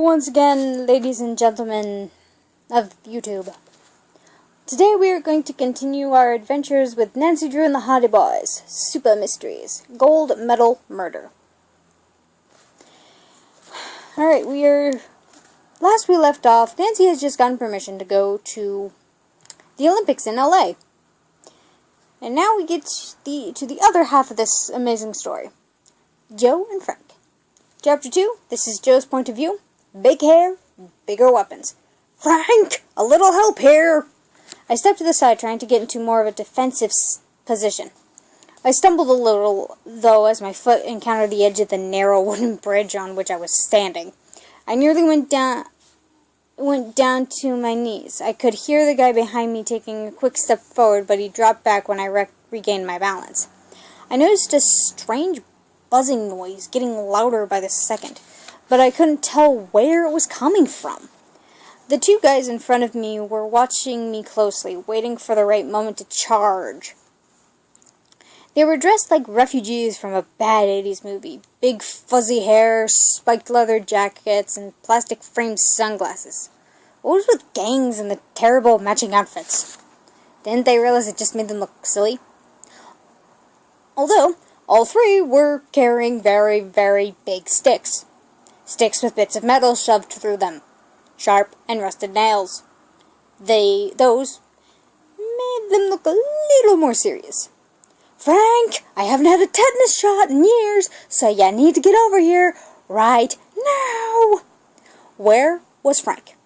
once again, ladies and gentlemen of YouTube. Today we are going to continue our adventures with Nancy Drew and the Hottie Boys. Super Mysteries. Gold Medal Murder. Alright, last we left off, Nancy has just gotten permission to go to the Olympics in LA. And now we get to the other half of this amazing story. Joe and Frank. Chapter 2, this is Joe's point of view. Big hair, bigger weapons. Frank! A little help here! I stepped to the side, trying to get into more of a defensive position. I stumbled a little, though, as my foot encountered the edge of the narrow wooden bridge on which I was standing. I nearly went down to my knees. I could hear the guy behind me taking a quick step forward, but he dropped back when I regained my balance. I noticed a strange buzzing noise getting louder by the second, but I couldn't tell where it was coming from. The two guys in front of me were watching me closely, waiting for the right moment to charge. They were dressed like refugees from a bad 80s movie. Big fuzzy hair, spiked leather jackets, and plastic-framed sunglasses. What was with gangs and the terrible matching outfits? Didn't they realize it just made them look silly? Although, all three were carrying very, very big sticks. Sticks with bits of metal shoved through them. Sharp and rusted nails. Those made them look a little more serious. Frank, I haven't had a tetanus shot in years, so you need to get over here right now. Where was Frank?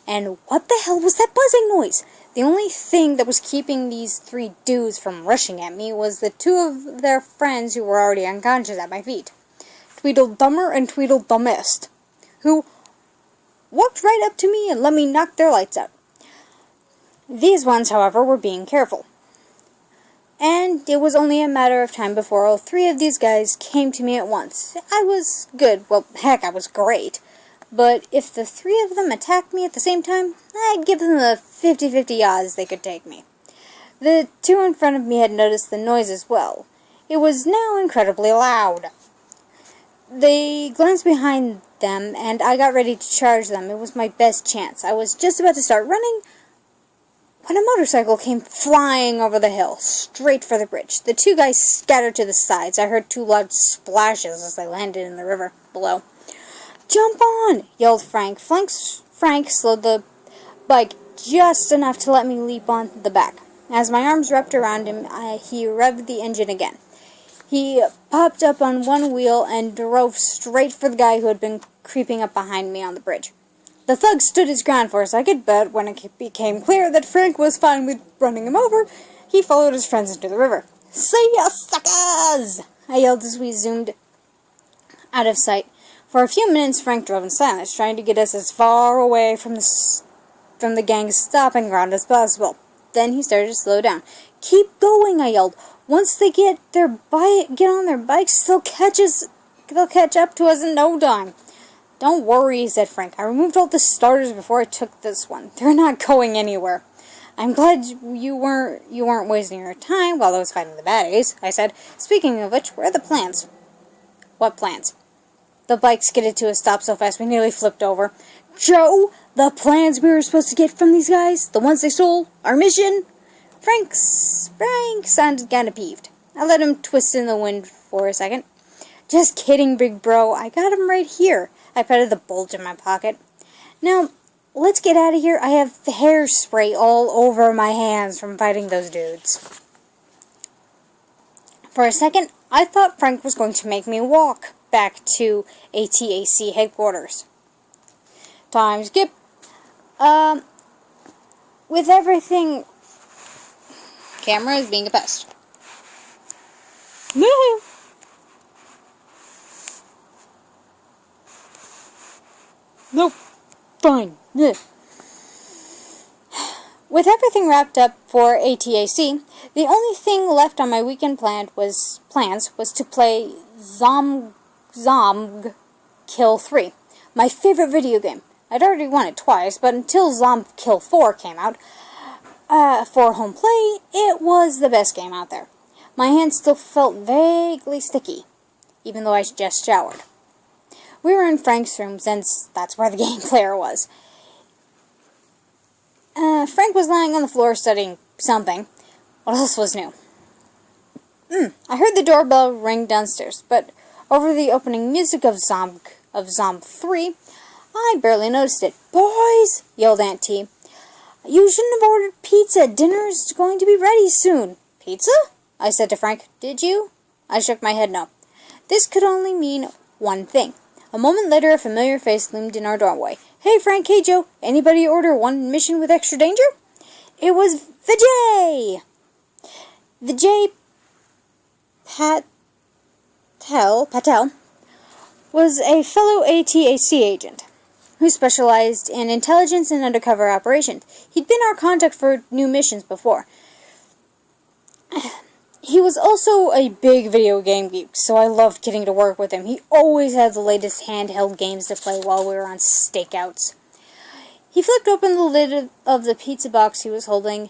And what the hell was that buzzing noise? The only thing that was keeping these three dudes from rushing at me was the two of their friends who were already unconscious at my feet. Tweedledummer and Tweedledummest, who walked right up to me and let me knock their lights out. These ones, however, were being careful. And it was only a matter of time before all three of these guys came to me at once. I was good. Well, heck, I was great. But if the three of them attacked me at the same time, I'd give them a 50-50 odds they could take me. The two in front of me had noticed the noise as well. It was now incredibly loud. They glanced behind them, and I got ready to charge them. It was my best chance. I was just about to start running when a motorcycle came flying over the hill, straight for the bridge. The two guys scattered to the sides. I heard two loud splashes as they landed in the river below. "Jump on!" yelled Frank. Frank slowed the bike just enough to let me leap on the back. As my arms wrapped around him, he revved the engine again. He popped up on one wheel and drove straight for the guy who had been creeping up behind me on the bridge. The thug stood his ground for a second, but when it became clear that Frank was fine with running him over, he followed his friends into the river. "See ya, suckers!" I yelled as we zoomed out of sight. For a few minutes, Frank drove in silence, trying to get us as far away from the gang's stopping ground as possible. Then he started to slow down. "Keep going," I yelled. "Once they get on their bikes, they'll catch up to us in no time." "Don't worry," said Frank. "I removed all the starters before I took this one. They're not going anywhere." "I'm glad you weren't wasting your time while I was fighting the baddies," I said. "Speaking of which, where are the plans?" "What plans?" The bike skidded to a stop so fast we nearly flipped over. "Joe, the plans we were supposed to get from these guys, the ones they stole, our mission?" Frank sounded kind of peeved. I let him twist in the wind for a second. "Just kidding, big bro. I got him right here." I patted the bulge in my pocket. "Now, let's get out of here. I have hairspray all over my hands from fighting those dudes." For a second, I thought Frank was going to make me walk back to ATAC headquarters. Time skip. With everything... Camera is being a pest. Woohoo! Nope. Fine. Ugh. With everything wrapped up for ATAC, the only thing left on my weekend plans was to play Zomg Kill 3, my favorite video game. I'd already won it twice, but until Zomg Kill 4 came out, for home play, it was the best game out there. My hands still felt vaguely sticky, even though I just showered. We were in Frank's room, since that's where the game player was. Frank was lying on the floor studying something. What else was new? I heard the doorbell ring downstairs, but over the opening music of Zomb 3, I barely noticed it. "Boys!" yelled Aunt T. "You shouldn't have ordered pizza. Dinner's going to be ready soon." "Pizza?" I said to Frank. "Did you?" I shook my head no. This could only mean one thing. A moment later, a familiar face loomed in our doorway. "Hey, Frank, hey, Joe. Anybody order one mission with extra danger?" It was Vijay! Vijay Patel was a fellow ATAC agent who specialized in intelligence and undercover operations. He'd been our contact for new missions before. He was also a big video game geek, so I loved getting to work with him. He always had the latest handheld games to play while we were on stakeouts. He flipped open the lid of the pizza box he was holding.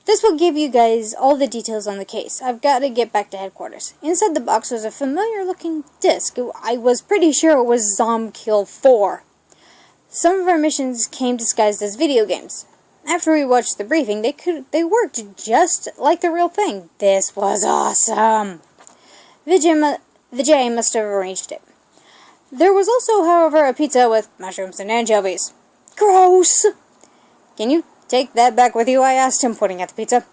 This will give you guys all the details on the case. I've got to get back to headquarters. Inside the box was a familiar-looking disc. I was pretty sure it was Zomkill 4. Some of our missions came disguised as video games. After we watched the briefing, they worked just like the real thing. This was awesome. Vijay must have arranged it. There was also, however, a pizza with mushrooms and anchovies. Gross! "Can you take that back with you?" I asked him, pointing at the pizza.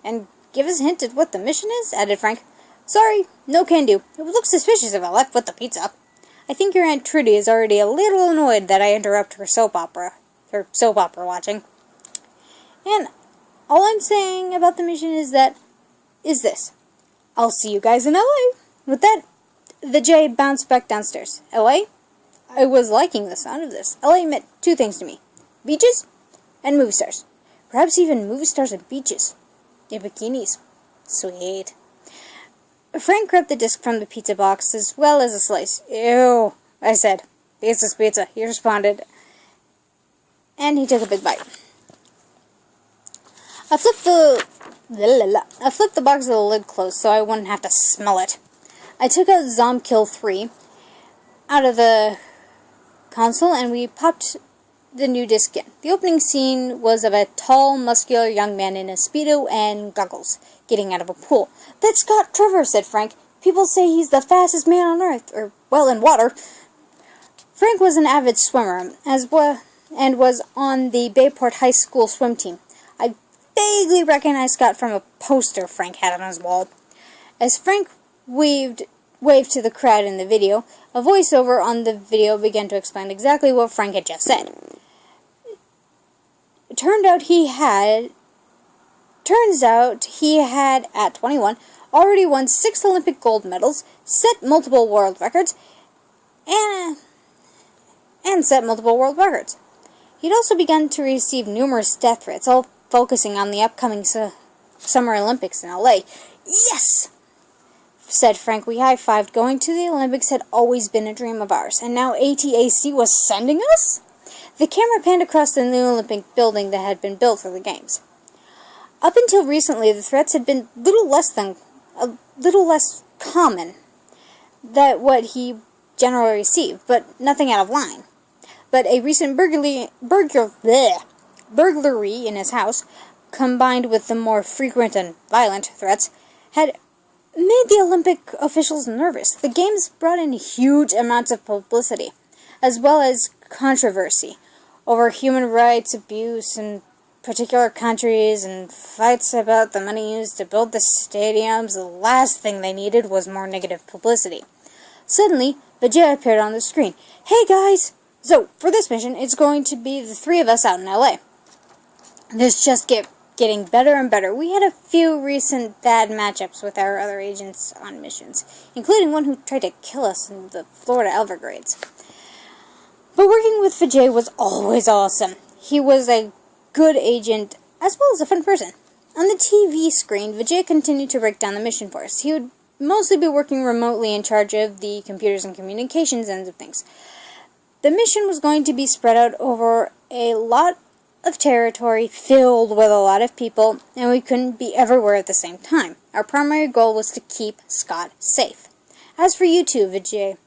"And give us a hint at what the mission is?" added Frank. "Sorry, no can do. It would look suspicious if I left with the pizza." I think your Aunt Trudy is already a little annoyed that I interrupt her soap opera watching. And all I'm saying about the mission is this. I'll see you guys in LA. With that, Vijay bounced back downstairs. LA? I was liking the sound of this. LA meant two things to me. Beaches and movie stars. Perhaps even movie stars and beaches. In bikinis. Sweet. Frank grabbed the disc from the pizza box as well as a slice. "Ew," I said. "Pizza's pizza," he responded. And he took a big bite. I flipped the box with the lid closed so I wouldn't have to smell it. I took out Zomkill 3 out of the console and we popped the new disc in. The opening scene was of a tall, muscular young man in a Speedo and goggles getting out of a pool. "That's Scott Trevor," said Frank. "People say he's the fastest man on Earth, or, well, in water." Frank was an avid swimmer, and was on the Bayport High School swim team. I vaguely recognized Scott from a poster Frank had on his wall. As Frank waved to the crowd in the video, a voiceover on the video began to explain exactly what Frank had just said. Turns out he had, at 21, already won 6 Olympic gold medals, set multiple world records, and set multiple world records. He'd also begun to receive numerous death threats, all focusing on the upcoming Summer Olympics in LA. "Yes!" said Frank. We high-fived. Going to the Olympics had always been a dream of ours, and now ATAC was sending us? The camera panned across the new Olympic building that had been built for the Games. Up until recently, the threats had been a little less common than what he generally received, but nothing out of line. But a recent burglary in his house, combined with the more frequent and violent threats, had made the Olympic officials nervous. The Games brought in huge amounts of publicity, as well as controversy over human rights abuse in particular countries and fights about the money used to build the stadiums. The last thing they needed was more negative publicity. Suddenly, Vijay appeared on the screen. "Hey guys! So, for this mission, it's going to be the 3 of us out in LA. This just getting better and better. We had a few recent bad matchups with our other agents on missions, including one who tried to kill us in the Florida Everglades. But working with Vijay was always awesome. He was a good agent, as well as a fun person. On the TV screen, Vijay continued to break down the mission for us. He would mostly be working remotely in charge of the computers and communications ends of things. The mission was going to be spread out over a lot of territory filled with a lot of people, and we couldn't be everywhere at the same time. Our primary goal was to keep Scott safe. As for you two, Vijay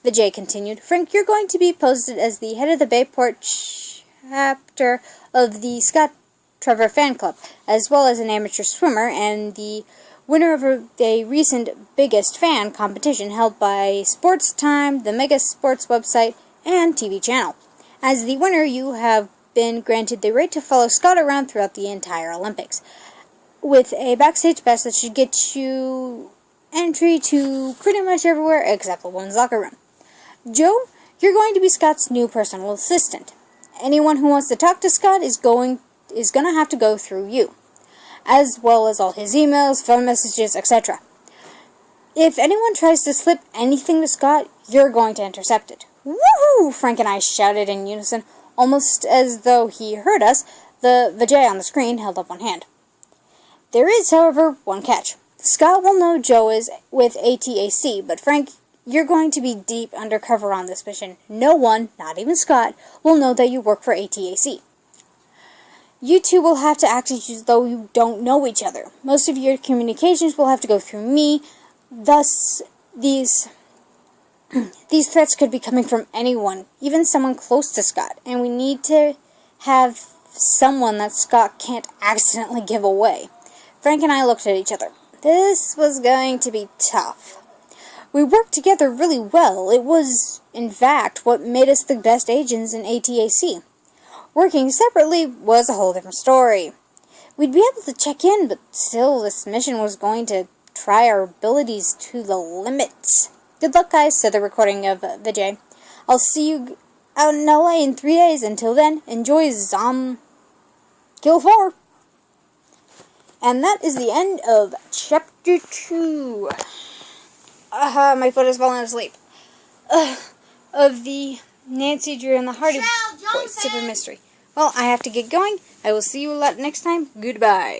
Vijay continued. Frank, you're going to be posted as the head of the Bayport chapter of the Scott Trevor fan club, as well as an amateur swimmer and the winner of a recent Biggest Fan competition held by Sports Time, the Mega Sports website, and TV channel. As the winner, you have been granted the right to follow Scott around throughout the entire Olympics, with a backstage pass that should get you entry to pretty much everywhere except the women's locker room. Joe, you're going to be Scott's new personal assistant. Anyone who wants to talk to Scott is going to have to go through you, as well as all his emails, phone messages, etc. If anyone tries to slip anything to Scott, you're going to intercept it. Woohoo! Frank and I shouted in unison, almost as though he heard us. The Vijay on the screen held up one hand. There is, however, one catch. Scott will know Joe is with ATAC, but Frank, you're going to be deep undercover on this mission. No one, not even Scott, will know that you work for ATAC. You two will have to act as though you don't know each other. Most of your communications will have to go through me. Thus, these threats could be coming from anyone, even someone close to Scott, and we need to have someone that Scott can't accidentally give away. Frank and I looked at each other. This was going to be tough. We worked together really well. It was, in fact, what made us the best agents in ATAC. Working separately was a whole different story. We'd be able to check in, but still, this mission was going to try our abilities to the limits. Good luck, guys, said the recording of Vijay. I'll see you out in LA in 3 days. Until then, enjoy Kill 4. And that is the end of Chapter 2. My foot has fallen asleep. Of the Nancy Drew and the Hardy Boys Super Mystery. Well, I have to get going. I will see you next time. Goodbye.